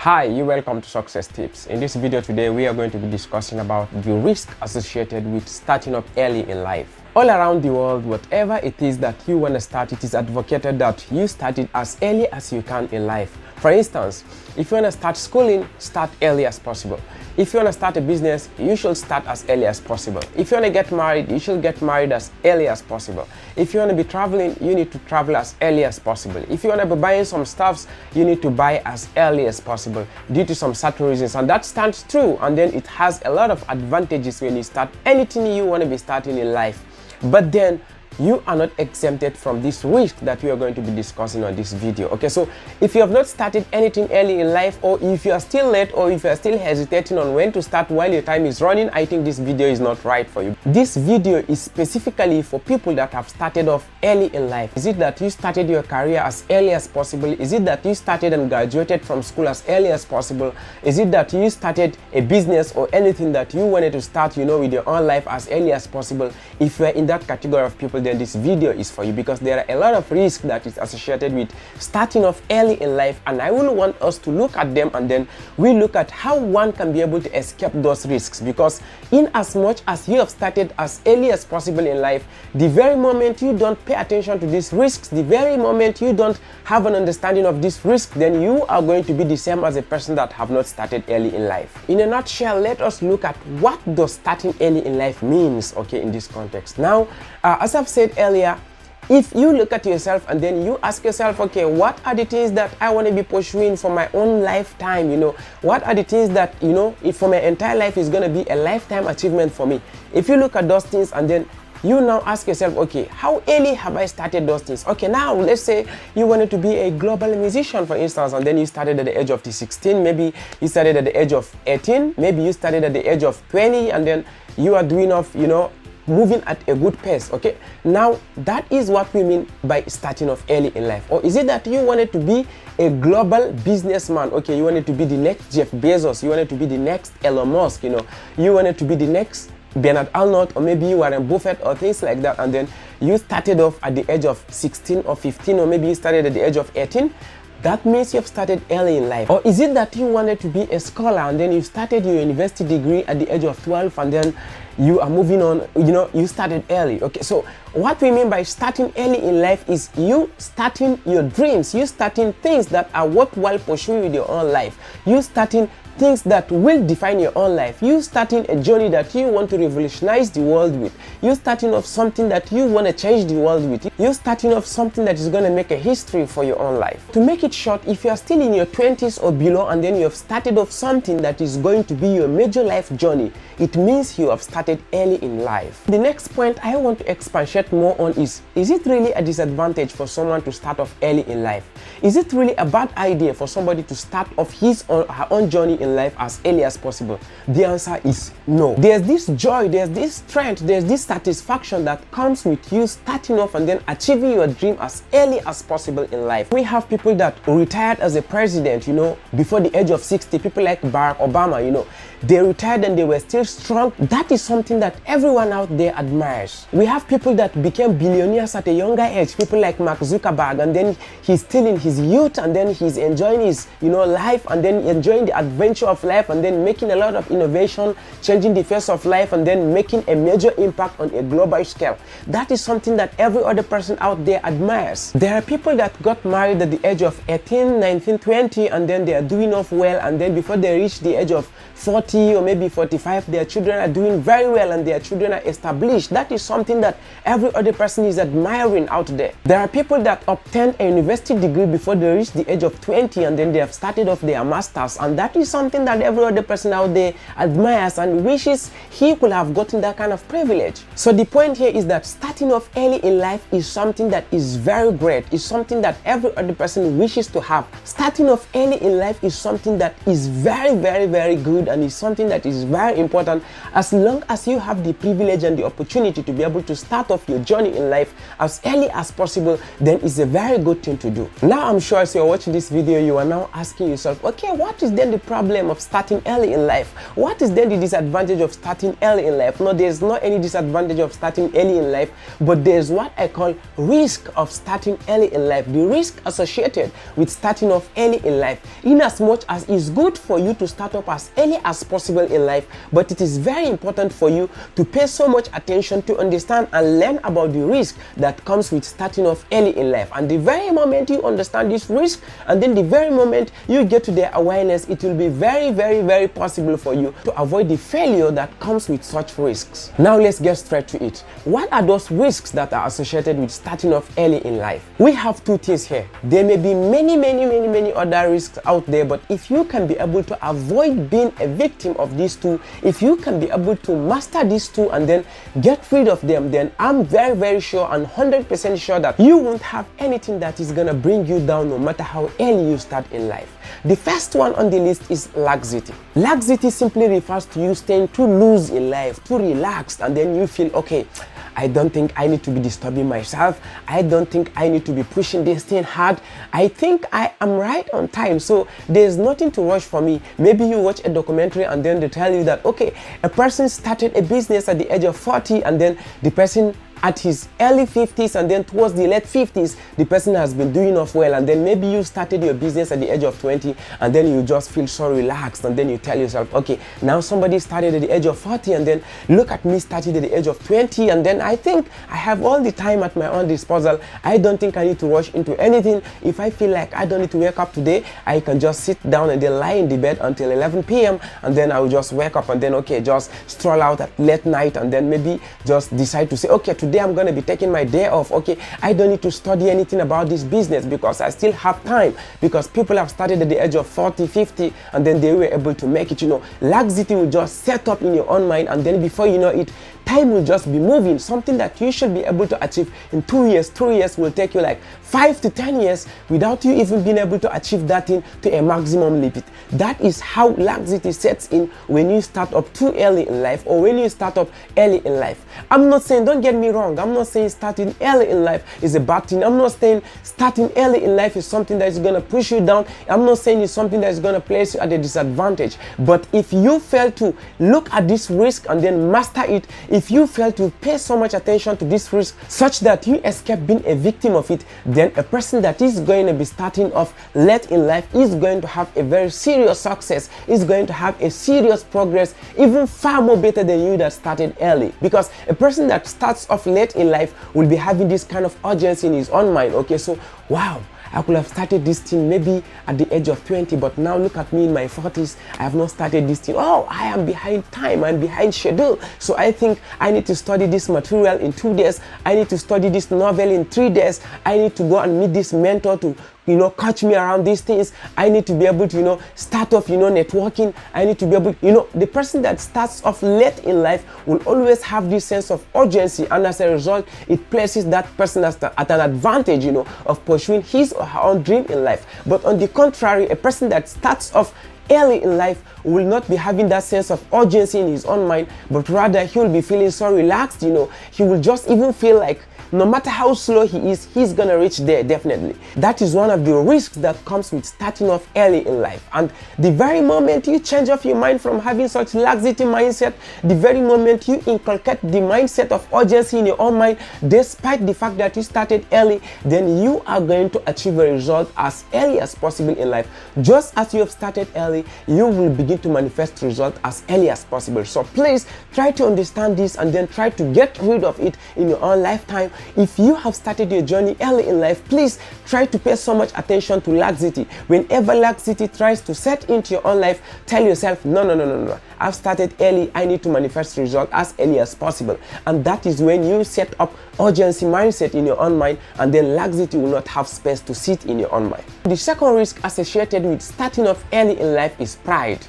Hi, you welcome to Success Tips. In this video today, we are going to be discussing about the risk associated with starting up early in life. All around the world, whatever it is that you want to start, it is advocated that you start it as early as you can in life. For instance, if you want to start schooling, start early as possible. If you want to start a business, you should start as early as possible. If you want to get married, you should get married as early as possible. If you want to be traveling, you need to travel as early as possible. If you want to be buying some stuffs, you need to buy as early as possible due to some certain reasons. And that stands true. And then it has a lot of advantages when you start anything you want to be starting in life. But then you are not exempted from this risk that we are going to be discussing on this video. Okay, so if you have not started anything early in life, or if you are still late, or if you are still hesitating on when to start while your time is running, I think this video is not right for you. This video is specifically for people that have started off early in life. Is it that you started your career as early as possible? Is it that you started and graduated from school as early as possible? Is it that you started a business or anything that you wanted to start, with your own life as early as possible? If you are in that category of people, then this video is for you, because there are a lot of risks that is associated with starting off early in life, and I will want us to look at them, and then we look at how one can be able to escape those risks. Because in as much as you have started as early as possible in life, the very moment you don't pay attention to these risks, the very moment you don't have an understanding of this risk, then you are going to be the same as a person that have not started early in life. In a nutshell, let us look at what does starting early in life means, okay, in this context. Now, as I've said earlier, if you look at yourself and then you ask yourself, okay, what are the things that I want to be pursuing for my own lifetime? What are the things that, if for my entire life is going to be a lifetime achievement for me? If you look at those things and then you now ask yourself, okay, how early have I started those things? Okay, now let's say you wanted to be a global musician, for instance, and then you started at the age of 16, maybe you started at the age of 18, maybe you started at the age of 20, and then you are doing off, moving at a good pace. Okay, now that is what we mean by starting off early in life. Or is it that you wanted to be a global businessman? Okay, you wanted to be the next Jeff Bezos, you wanted to be the next Elon Musk, you wanted to be the next Bernard Arnault, or maybe Warren Buffett, or things like that, and then you started off at the age of 16 or 15, or maybe you started at the age of 18. That means you have started early in life. Or is it that you wanted to be a scholar and then you started your university degree at the age of 12, and then you are moving on, you started early? Okay, so what we mean by starting early in life is you starting your dreams, you starting things that are worthwhile pursuing with your own life, you starting things that will define your own life, you starting a journey that you want to revolutionize the world with, you starting off something that you want to change the world with, you starting off something that is going to make a history for your own life. To make it short, if you are still in your 20s or below and then you have started off something that is going to be your major life journey, it means you have started early in life. The next point I want to expatiate more on is it really a disadvantage for someone to start off early in life? Is it really a bad idea for somebody to start off his or her own journey in life as early as possible? The answer is no. There's this joy, there's this strength, there's this satisfaction that comes with you starting off and then achieving your dream as early as possible in life. We have people that retired as a president, before the age of 60, people like Barack Obama, they retired and they were still strong. That is something that everyone out there admires. We have people that became billionaires at a younger age, people like Mark Zuckerberg, and then he's still in his youth, and then he's enjoying his life, and then enjoying the adventure of life, and then making a lot of innovation, changing the face of life, and then making a major impact on a global scale. That is something that every other person out there admires. There are people that got married at the age of 18, 19, 20, and then they are doing off well, and then before they reach the age of 40 or maybe 45, their children are doing very well and their children are established. That is something that every other person is admiring out there. There are people that obtained a university degree before they reach the age of 20, and then they have started off their masters, and that is something that every other person out there admires and wishes he could have gotten that kind of privilege. So the point here is that starting off early in life is something that is very great. It's something that every other person wishes to have. Starting off early in life is something that is very, very, very good, and is something that is very important, as long as you have the privilege and the opportunity to be able to start off your journey in life as early as possible, then it's a very good thing to do. Now I'm sure as you're watching this video, you are now asking yourself, okay, what is then the problem of starting early in life? What is then the disadvantage of starting early in life? No, there's not any disadvantage of starting early in life, but there's what I call risk of starting early in life. The risk associated with starting off early in life, in as much as it's good for you to start up as early as possible in life, but it is very important for you to pay so much attention to understand and learn about the risk that comes with starting off early in life. And the very moment you understand this risk, and then the very moment you get to their awareness, it will be very possible for you to avoid the failure that comes with such risks. Now let's get straight to it. What are those risks that are associated with starting off early in life? We have two things here. There may be many other risks out there, but if you can be able to avoid being a victim of these two, if you can be able to master these two and then get rid of them, then I'm very sure and 100% sure that you won't have anything that is gonna bring you down no matter how early you start in life. The first one on the list is laxity. Laxity simply refers to you staying too loose in life, too relaxed, and then you feel, okay, I don't think I need to be disturbing myself. I don't think I need to be pushing this thing hard. I think I am right on time, so there's nothing to rush for me. Maybe you watch a documentary and then they tell you that, okay, a person started a business at the age of 40 and then the person at his early 50s and then towards the late 50s, the person has been doing off well, and then maybe you started your business at the age of 20 and then you just feel so relaxed, and then you tell yourself, okay, now somebody started at the age of 40 and then look at me starting at the age of 20, and then I think I have all the time at my own disposal. I don't think I need to rush into anything. If I feel like I don't need to wake up today, I can just sit down and then lie in the bed until 11 p.m. and then I will just wake up and then, okay, just stroll out at late night and then maybe just decide to say, okay, today I'm going to be taking my day off. Okay, I don't need to study anything about this business because I still have time, because people have started at the age of 40, 50 and then they were able to make it. You know, laxity will just set up in your own mind, and then before you know it, time will just be moving. Something that you should be able to achieve in 2 years, 3 years will take you like 5 to 10 years without you even being able to achieve that thing to a maximum limit. That is how laxity sets in when you start up too early in life, or when you start up early in life. I'm not saying, don't get me wrong, I'm not saying starting early in life is a bad thing. I'm not saying starting early in life is something that is going to push you down. I'm not saying it's something that is going to place you at a disadvantage. But if you fail to look at this risk and then master it, if you fail to pay so much attention to this risk such that you escape being a victim of it, then a person that is going to be starting off late in life is going to have a very serious success, is going to have a serious progress, even far more better than you that started early. Because a person that starts off late in life will be having this kind of urgency in his own mind. Okay, so wow, I could have started this thing maybe at the age of 20, but now look at me in my 40s, I have not started this thing. Oh, I am behind time, I'm behind schedule. So I think I need to study this material in 2 days. I need to study this novel in 3 days. I need to go and meet this mentor to, you know, catch me around these things. I need to be able to, you know, start off, you know, networking. I need to be able, you know, the person that starts off late in life will always have this sense of urgency, and as a result, it places that person at an advantage, you know, of pursuing his or her own dream in life. But on the contrary, a person that starts off early in life will not be having that sense of urgency in his own mind, but rather he will be feeling so relaxed, you know, he will just even feel like no matter how slow he is, he's gonna reach there definitely. That is one of the risks that comes with starting off early in life. And the very moment you change off your mind from having such laxity mindset, the very moment you inculcate the mindset of urgency in your own mind, despite the fact that you started early, then you are going to achieve a result as early as possible in life. Just as you have started early, you will begin to manifest result as early as possible. So please try to understand this and then try to get rid of it in your own lifetime. If you have started your journey early in life, please try to pay so much attention to laxity. Whenever laxity tries to set into your own life, tell yourself, no. I've started early, I need to manifest result as early as possible. And that is when you set up urgency mindset in your own mind, and then laxity will not have space to sit in your own mind. The second risk associated with starting off early in life is pride.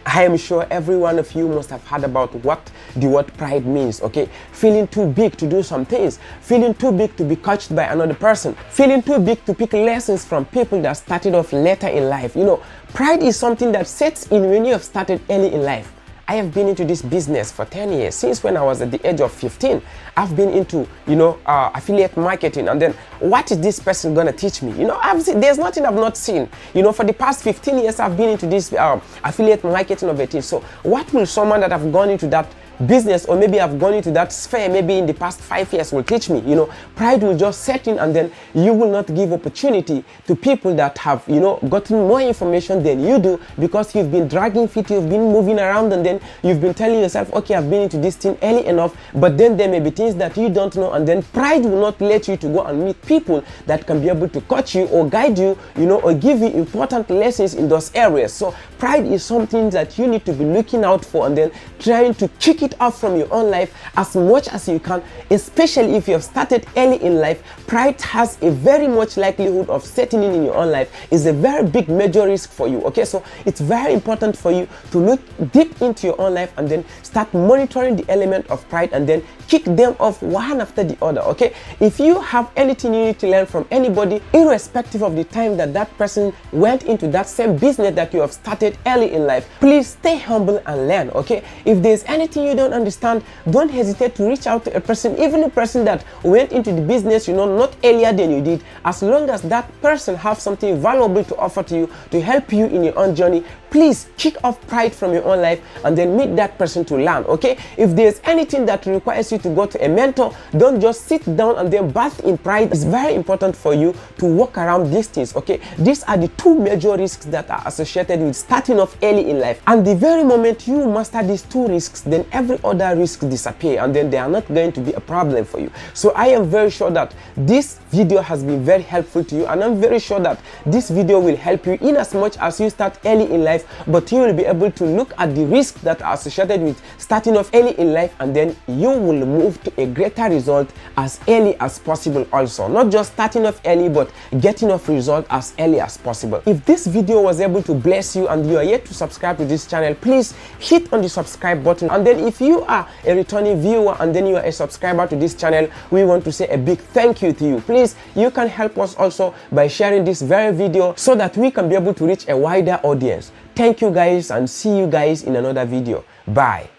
I am sure every one of you must have heard about what the word pride means, okay? Feeling too big to do some things, feeling too big to be coached by another person, feeling too big to pick lessons from people that started off later in life. You know, pride is something that sets in when you have started early in life. I have been into this business for 10 years. Since when I was at the age of 15, I've been into, affiliate marketing. And then what is this person going to teach me? There's nothing I've not seen. For the past 15 years, I've been into this affiliate marketing of a thing. So what will someone that have gone into that business, or maybe I've gone into that sphere maybe in the past 5 years, will teach me? Pride will just set in, and then you will not give opportunity to people that have gotten more information than you do, because you've been dragging feet, you've been moving around, and then you've been telling yourself, okay, I've been into this thing early enough, but then there may be things that you don't know, and then pride will not let you to go and meet people that can be able to coach you or guide you, or give you important lessons in those areas. So pride is something that you need to be looking out for, and then trying to kick it off from your own life as much as you can, especially if you have started early in life. Pride has a very much likelihood of setting in your own life. It's a very big major risk for you. Okay, so it's very important for you to look deep into your own life and then start monitoring the element of pride, and then kick them off one after the other. Okay, if you have anything you need to learn from anybody, irrespective of the time that person went into that same business that you have started early in life, please stay humble and learn. Okay, if there's anything you don't understand, don't hesitate to reach out to a person, even a person that went into the business not earlier than you did. As long as that person have something valuable to offer to you, to help you in your own journey, please kick off pride from your own life and then meet that person to learn. Okay, if there's anything that requires you to go to a mentor, don't just sit down and then bath in pride. It's very important for you to walk around these things. Okay, these are the two major risks that are associated with starting off early in life, and the very moment you master these two risks, then every other risk disappear, and then they are not going to be a problem for you. So I am very sure that this video has been very helpful to you, and I'm very sure that this video will help you in as much as you start early in life, but you will be able to look at the risks that are associated with starting off early in life, and then you will move to a greater result as early as possible. Also, not just starting off early, but getting off result as early as possible. If this video was able to bless you and you are yet to subscribe to this channel, please hit on the subscribe button. And then if you are a returning viewer and then you are a subscriber to this channel, we want to say a big thank you to you. Please, you can help us also by sharing this very video so that we can be able to reach a wider audience. Thank you guys, and see you guys in another video. Bye.